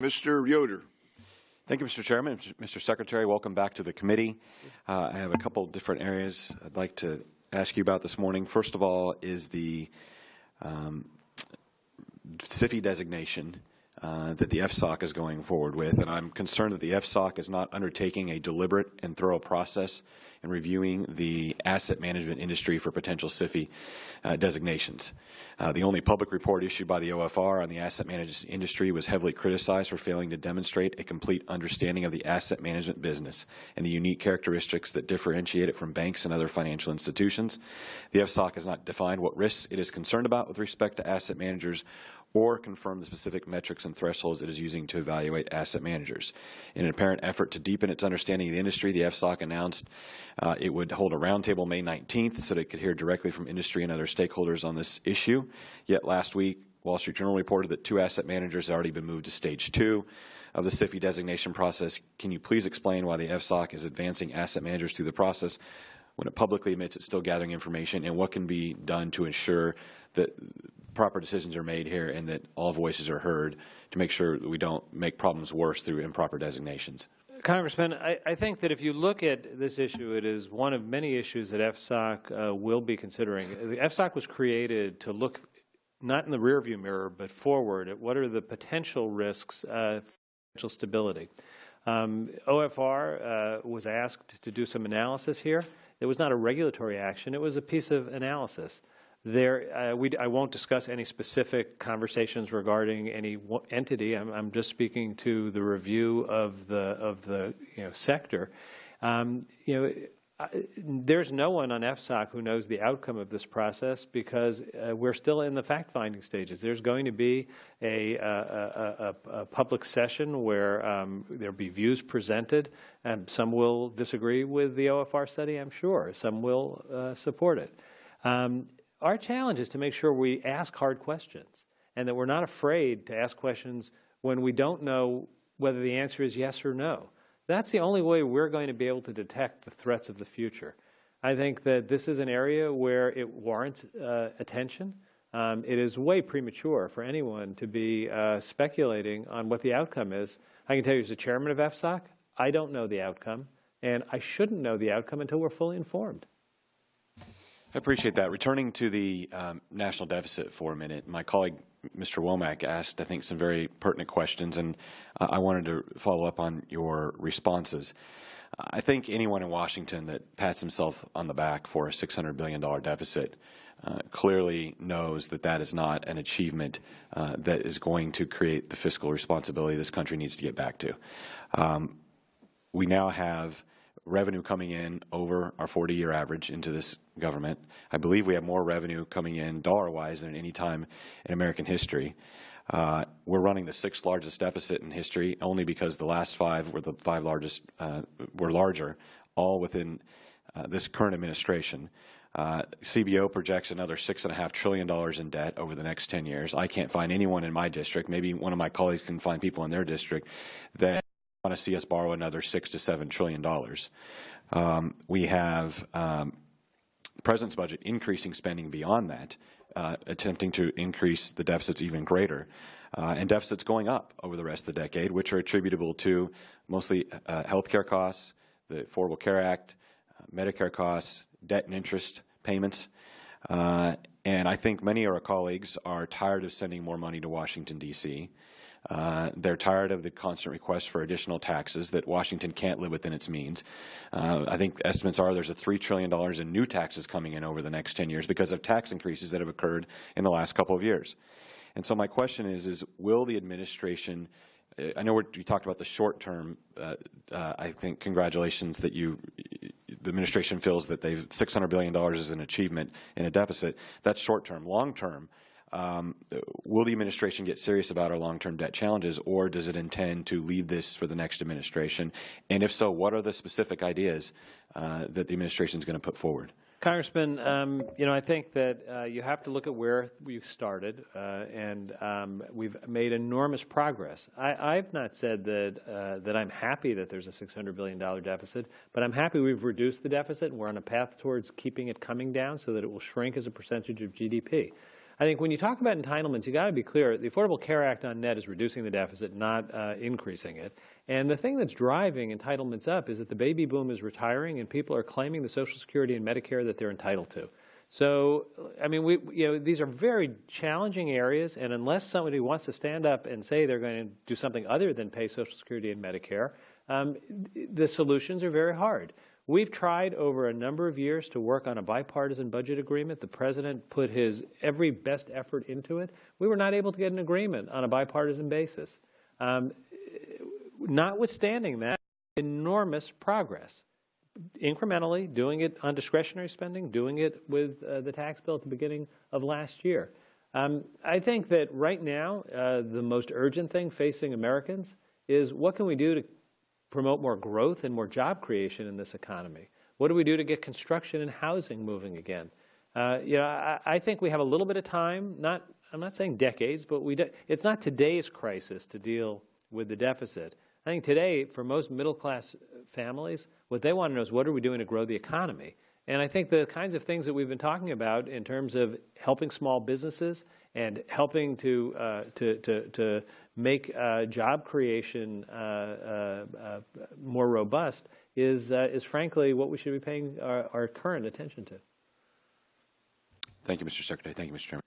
Mr. Yoder. Thank you, Mr. Chairman. Mr. Secretary, welcome back to the committee. I have a couple different areas I'd like to ask you about this morning. First of all is the SIFI designation that the FSOC is going forward with, and I'm concerned that the FSOC is not undertaking a deliberate and thorough process in reviewing the asset management industry for potential SIFI designations. The only public report issued by the OFR on the asset management industry was heavily criticized for failing to demonstrate a complete understanding of the asset management business and the unique characteristics that differentiate it from banks and other financial institutions. The FSOC has not defined what risks it is concerned about with respect to asset managers or confirm the specific metrics and thresholds it is using to evaluate asset managers. In an apparent effort to deepen its understanding of the industry, the FSOC announced it would hold a roundtable May 19th so that it could hear directly from industry and other stakeholders on this issue. Yet last week, Wall Street Journal reported that 2 asset managers had already been moved to Stage 2 of the SIFI designation process. Can you please explain why the FSOC is advancing asset managers through the process when it publicly admits it's still gathering information, and what can be done to ensure that proper decisions are made here and that all voices are heard to make sure that we don't make problems worse through improper designations? Congressman, I think that if you look at this issue, it is one of many issues that FSOC will be considering. The FSOC was created to look not in the rearview mirror but forward at what are the potential risks of financial stability. OFR was asked to do some analysis here. It was not a regulatory action. It was a piece of analysis. I won't discuss any specific conversations regarding any entity. I'm just speaking to the review of the sector. There's no one on FSOC who knows the outcome of this process because we're still in the fact-finding stages. There's going to be a public session where there'll be views presented, and some will disagree with the OFR study, I'm sure. Some will support it. Our challenge is to make sure we ask hard questions and that we're not afraid to ask questions when we don't know whether the answer is yes or no. That's the only way we're going to be able to detect the threats of the future. I think that this is an area where it warrants attention. It is way premature for anyone to be speculating on what the outcome is. I can tell you as the chairman of FSOC, I don't know the outcome, and I shouldn't know the outcome until we're fully informed. I appreciate that. Returning to the national deficit for a minute, my colleague, Mr. Womack, asked, I think, some very pertinent questions, and I wanted to follow up on your responses. I think anyone in Washington that pats himself on the back for a $600 billion deficit clearly knows that that is not an achievement that is going to create the fiscal responsibility this country needs to get back to. We now have revenue coming in over our 40-year average into this government. I believe we have more revenue coming in dollar-wise than at any time in American history. We're running the 6th largest deficit in history only because the last 5 were the 5 largest, were larger, all within this current administration. CBO projects another $6.5 trillion in debt over the next 10 years. I can't find anyone in my district, maybe one of my colleagues can find people in their district, that want to see us borrow another $6 to $7 trillion. We have the President's budget increasing spending beyond that, attempting to increase the deficits even greater, and deficits going up over the rest of the decade, which are attributable to mostly health care costs, the Affordable Care Act, Medicare costs, debt and interest payments. And I think many of our colleagues are tired of sending more money to Washington, D.C. They're tired of the constant requests for additional taxes that Washington can't live within its means. I think estimates are there's a $3 trillion in new taxes coming in over the next 10 years because of tax increases that have occurred in the last couple of years. And so my question is will the administration, I know we talked about the short term, I think congratulations that the administration feels that $600 billion is an achievement in a deficit. That's short term. Long term, will the administration get serious about our long-term debt challenges, or does it intend to leave this for the next administration? And if so, what are the specific ideas that the administration is going to put forward? Congressman, I think that you have to look at where we started, and we've made enormous progress. I've not said that I'm happy that there's a $600 billion deficit, but I'm happy we've reduced the deficit and we're on a path towards keeping it coming down so that it will shrink as a percentage of GDP. I think when you talk about entitlements, you got to be clear. The Affordable Care Act on net is reducing the deficit, not increasing it. And the thing that's driving entitlements up is that the baby boom is retiring and people are claiming the Social Security and Medicare that they're entitled to. So, I mean, these are very challenging areas, and unless somebody wants to stand up and say they're going to do something other than pay Social Security and Medicare, the solutions are very hard. We've tried over a number of years to work on a bipartisan budget agreement. The President put his every best effort into it. We were not able to get an agreement on a bipartisan basis. Notwithstanding that, enormous progress. Incrementally, doing it on discretionary spending, doing it with the tax bill at the beginning of last year. I think that right now, the most urgent thing facing Americans is what can we do to promote more growth and more job creation in this economy? What do we do to get construction and housing moving again? I think we have a little bit of time, I'm not saying decades, but it's not today's crisis to deal with the deficit. I think today, for most middle-class families, what they want to know is what are we doing to grow the economy? And I think the kinds of things that we've been talking about in terms of helping small businesses and helping to make job creation more robust is frankly what we should be paying our current attention to. Thank you, Mr. Secretary. Thank you, Mr. Chairman.